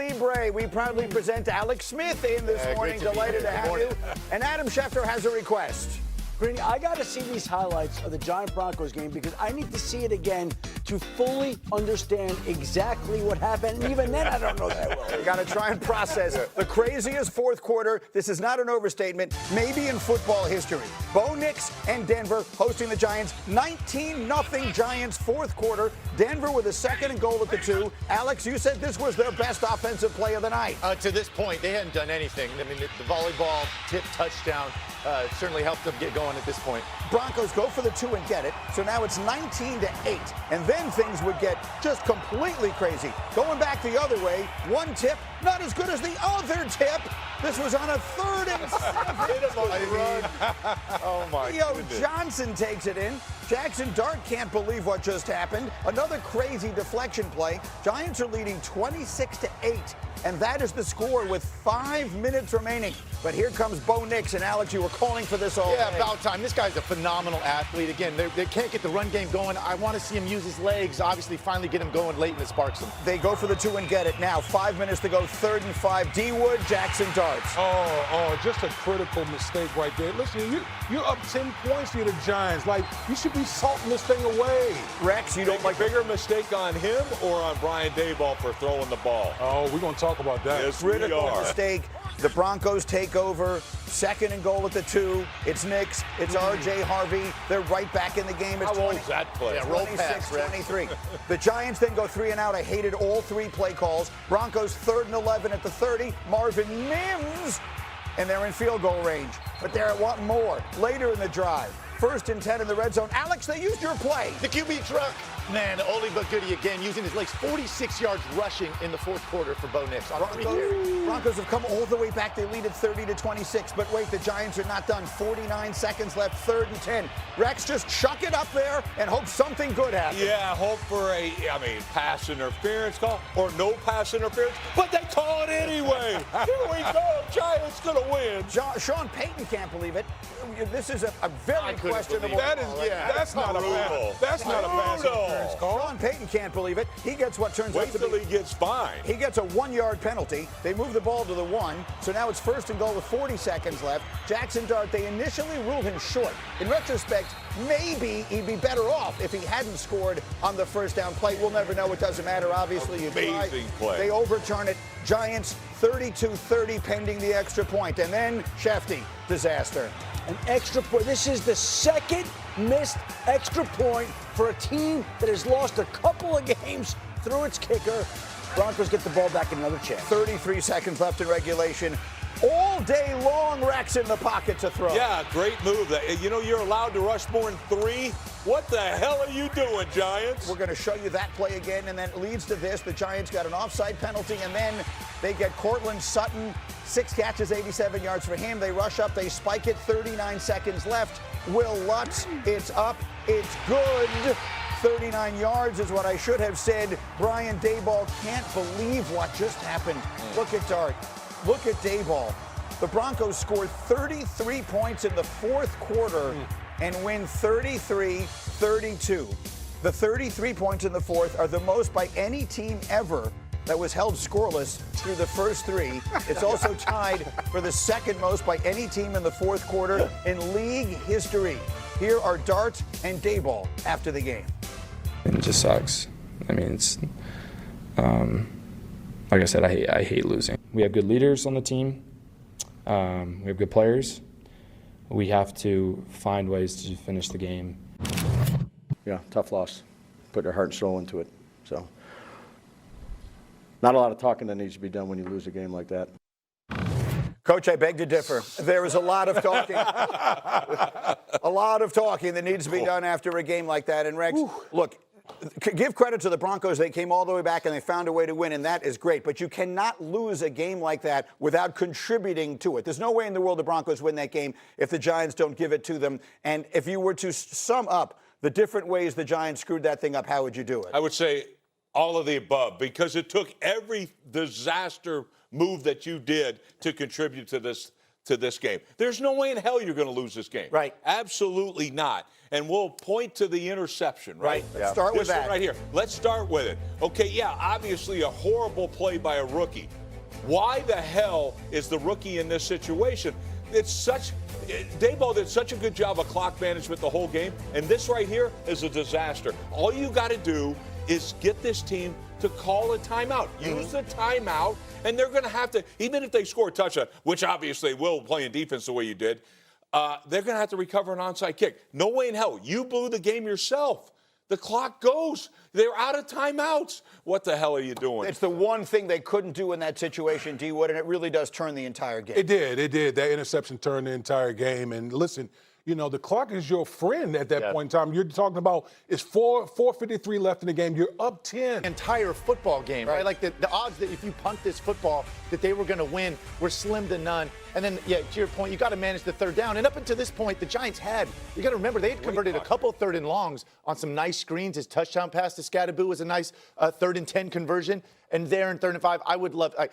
Libre. We proudly present Alex Smith in this morning. Delighted to have you. And Adam Schefter has a request. Greeny, I got to see these highlights of the Giant-Broncos game because I need to see it again to fully understand exactly what happened. And even then, I don't know that well. We got to try and process the craziest fourth quarter. This is not an overstatement, maybe in football history. Bo Nix and Denver hosting the Giants. 19-0 Giants fourth quarter. Denver with a second and goal at the 2. Alex, you said this was their best offensive play of the night. To this point, they hadn't done anything. I mean, the volleyball tip touchdown certainly helped them get going at this point. Broncos go for the 2 and get it. So now it's 19-8. And then things would get just completely crazy. Going back the other way, one tip, not as good as the other tip. This was on a 3rd and 7. Oh, my goodness. Johnson takes it in. Jackson Dart can't believe what just happened. Another crazy deflection play. Giants are leading 26-8. And that is the score with 5 minutes remaining. But here comes Bo Nix. And Alex, you were calling for this all day. About time. This guy's a phenomenal athlete. Again, they can't get the run game going. I want to see him use his legs. Obviously, finally get him going late, and it sparks him. They go for the 2 and get it. Now, 5 minutes to go, 3rd and 5. D. Wood, Jackson Darts. Oh, just a critical mistake right there. Listen, you're up 10 points to the Giants. Like, you should be salting this thing away. Rex, you don't like bigger mistake on him or on Brian Daboll for throwing the ball? Oh, we're going to talk about that. Yes, critical we are. mistake. The Broncos take over. 2nd and goal at the 2. It's Nix. It's R.J. Harvey. They're right back in the game. It's How old's that play? Yeah, roll pass, 26-23. The Giants then go 3 and out. I hated all 3 play calls. Broncos 3rd and 11 at the 30. Marvin Mims. And they're in field goal range. But they want more. Later in the drive. 1st and 10 in the red zone. Alex, they used your play. The QB truck. Man, Oli but Goody again, using his legs. 46 yards rushing in the fourth quarter for Bo Nix. Broncos have come all the way back. They lead at 30-26. But wait, the Giants are not done. 49 seconds left, 3rd and 10. Rex, just chuck it up there and hope something good happens. Yeah, hope for pass interference call or no pass interference, but they call it anyway. Here we go. Giants going to win. Sean Payton can't believe it. This is a very questionable. That's not a pass. That's not a pass interference call. Sean Payton can't believe it. He gets what turns out to be. Wait till he gets fined. He gets a 1-yard penalty. They move the ball to the 1. So now it's 1st and goal with 40 seconds left. Jackson Dart, they initially ruled him short. In retrospect, maybe he'd be better off if he hadn't scored on the first down play. We'll never know. It doesn't matter. Obviously, Amazing play. They overturn it. Giants 32-30 pending the extra point. And then Shefty, disaster. An extra point. This is the 2nd missed extra point for a team that has lost a couple of games through its kicker. Broncos get the ball back in another chance. 33 seconds left in regulation. All day long, Rex in the pocket to throw. Yeah, great move. You're allowed to rush more than 3. What the hell are you doing, Giants? We're going to show you that play again, and then it leads to this. The Giants got an offside penalty, and then they get Cortland Sutton. 6 catches, 87 yards for him. They rush up, they spike it, 39 seconds left. Will Lutz, it's up, it's good. 39 yards is what I should have said. Brian Daboll can't believe what just happened. Look at Dart. Look at Daboll. The Broncos scored 33 points in the fourth quarter and win 33-32. The 33 points in the fourth are the most by any team ever that was held scoreless through the first 3. It's also tied for the 2nd most by any team in the fourth quarter in league history. Here are Dart and Daboll after the game. It just sucks. I mean, it's like I said, I hate losing. We have good leaders on the team. We have good players. We have to find ways to finish the game. Yeah, tough loss. Put your heart and soul into it. So, not a lot of talking that needs to be done when you lose a game like that. Coach, I beg to differ. There is a lot of talking. A lot of talking that needs to be done after a game like that. And Rex, look, give credit to the Broncos. They came all the way back and they found a way to win, and that is great. But you cannot lose a game like that without contributing to it. There's no way in the world the Broncos win that game if the Giants don't give it to them. And if you were to sum up the different ways the Giants screwed that thing up, how would you do it? I would say all of the above, because it took every disaster move that you did to contribute to this to this game. There's no way in hell you're going to lose this game. Right. Absolutely not. And we'll point to the interception, right? Let's start with This one that. right here. Let's start with it. Okay, yeah, obviously a horrible play by a rookie. Why the hell is the rookie in this situation? Daboll did such a good job of clock management the whole game, and this right here is a disaster. All you got to do is get this team to call a timeout. Use the timeout, and they're going to have to, even if they score a touchdown, which obviously they will playing defense the way you did, they're going to have to recover an onside kick. No way in hell. You blew the game yourself. The clock goes. They're out of timeouts. What the hell are you doing? It's the one thing they couldn't do in that situation, D. Wood, and it really does turn the entire game. It did. That interception turned the entire game. And listen, the clock is your friend at that point in time. You're talking about it's 4:53 left in the game. You're up 10. Entire football game, right? Like the odds that if you punt this football that they were going to win were slim to none. And then, to your point, you got to manage the third down. And up until this point, the Giants you got to remember, they had converted a couple third and longs on some nice screens. His touchdown pass to Scadaboo was a nice 3rd and 10 conversion. And there in 3rd and 5,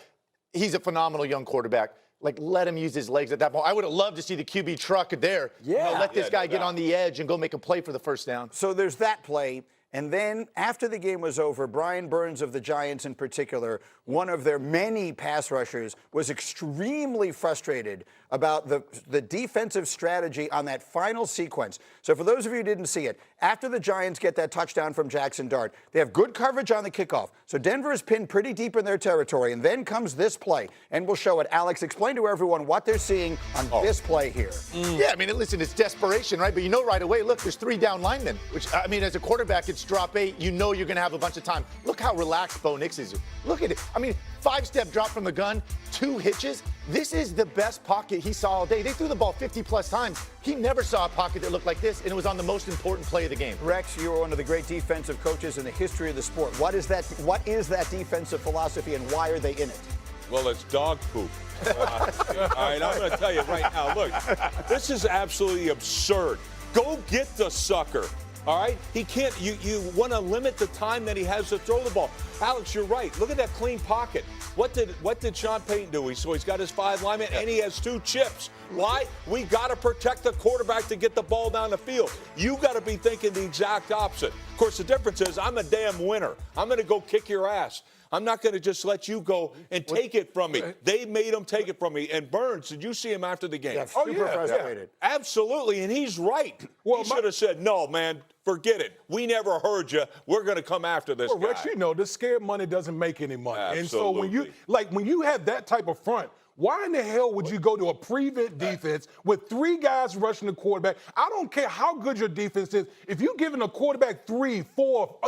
he's a phenomenal young quarterback. Let him use his legs at that point. I would have loved to see the QB truck there. Yeah. Let this guy get on the edge and go make a play for the first down. So there's that play. And then after the game was over, Brian Burns of the Giants in particular, one of their many pass rushers, was extremely frustrated about the defensive strategy on that final sequence. So for those of you who didn't see it, after the Giants get that touchdown from Jackson Dart, they have good coverage on the kickoff. So Denver is pinned pretty deep in their territory, and then comes this play. And we'll show it. Alex, explain to everyone what they're seeing on this play here. Yeah, listen, it's desperation, right? But right away, look, there's 3 down linemen, which, as a quarterback, it's drop 8. You're going to have a bunch of time. Look how relaxed Bo Nix is. Look at it. 5-step drop from the gun, 2 hitches. This is the best pocket he saw all day. They threw the ball 50-plus times. He never saw a pocket that looked like this, and it was on the most important play of the game. Rex, you're one of the great defensive coaches in the history of the sport. What is that defensive philosophy, and why are they in it? Well, it's dog poop. All right, I'm going to tell you right now. Look, this is absolutely absurd. Go get the sucker. All right? He can't. You want to limit the time that he has to throw the ball. Alex, you're right. Look at that clean pocket. What did Sean Payton do? So he's got his 5 linemen, and he has 2 chips. Why? We got to protect the quarterback to get the ball down the field. You got to be thinking the exact opposite. Of course, the difference is I'm a damn winner. I'm going to go kick your ass. I'm not going to just let you go and take it from me. They made him take it from me. And Burns, did you see him after the game? Yeah, super frustrated. Yeah. Absolutely, and he's right. He should have said, no, man, forget it. We never heard you. We're going to come after this guy. Rex, the scared money doesn't make any money. Absolutely. And so when you have that type of front, why in the hell would you go to a prevent defense with 3 guys rushing the quarterback? I don't care how good your defense is. If you're giving a quarterback 3, 4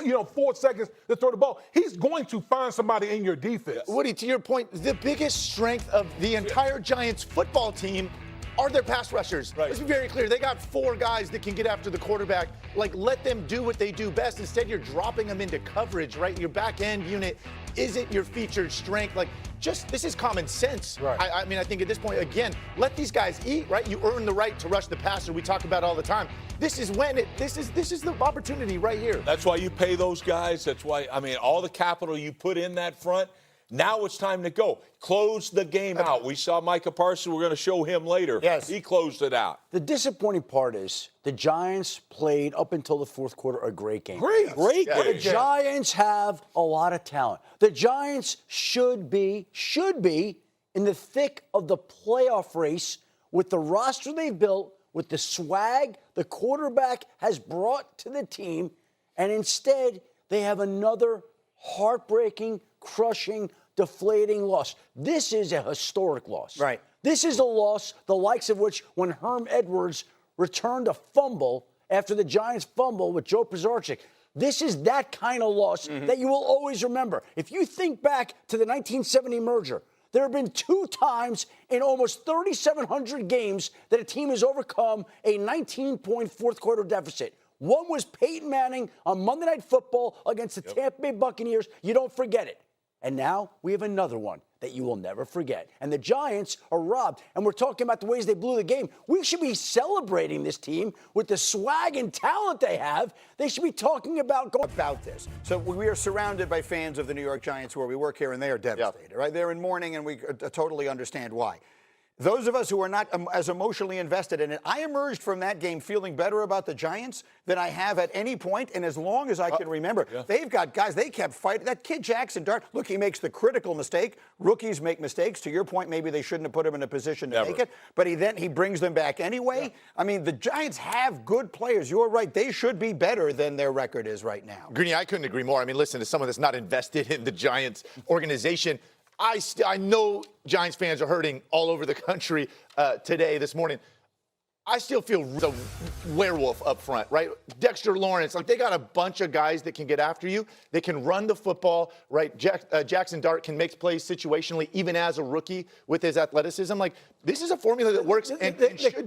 seconds to throw the ball, he's going to find somebody in your defense. Woody, to your point, the biggest strength of the entire Giants football team are their pass rushers. Right. Let's be very clear. They got 4 guys that can get after the quarterback. Let them do what they do best. Instead, you're dropping them into coverage, right? Your back end unit isn't your featured strength. This is common sense. Right. I think at this point, again, let these guys eat, right? You earn the right to rush the passer. We talk about all the time. This is the opportunity right here. That's why you pay those guys. That's why, all the capital you put in that front. Now it's time to go. Close the game out. We saw Micah Parsons. We're going to show him later. Yes. He closed it out. The disappointing part is the Giants played up until the 4th quarter a great game. Great game. The Giants have a lot of talent. The Giants should be in the thick of the playoff race with the roster they've built, with the swag the quarterback has brought to the team, and instead they have another heartbreaking, crushing, deflating loss. This is a historic loss. Right. This is a loss the likes of which when Herm Edwards returned a fumble after the Giants fumble with Joe Pisarcik. This is that kind of loss that you will always remember. If you think back to the 1970 merger, there have been 2 times in almost 3,700 games that a team has overcome a 19-point 4th quarter deficit. One was Peyton Manning on Monday Night Football against the Tampa Bay Buccaneers. You don't forget it. And now we have another one that you will never forget. And the Giants are robbed. And we're talking about the ways they blew the game. We should be celebrating this team with the swag and talent they have. They should be talking about this. So we are surrounded by fans of the New York Giants where we work here, and they are devastated, right? They're in mourning, and we totally understand why. those of us who are not as emotionally invested in it, I emerged from that game feeling better about the Giants than I have at any point, and as long as I can remember. They've got guys, they kept fighting. That kid Jackson Dart, look, he makes the critical mistake. Rookies make mistakes. To your point, maybe they shouldn't have put him in a position to make it, but he brings them back anyway. I mean, the Giants have good players. You're right. They should be better than their record is right now. Greeny, I couldn't agree more. I mean, listen, as someone that's not invested in the Giants organization, I know Giants fans are hurting all over the country today, this morning. I still feel the werewolf up front, right? Dexter Lawrence, like they got a bunch of guys that can get after you. They can run the football, right? Jackson Dart can make plays situationally, even as a rookie with his athleticism. Like, this is a formula that works and should be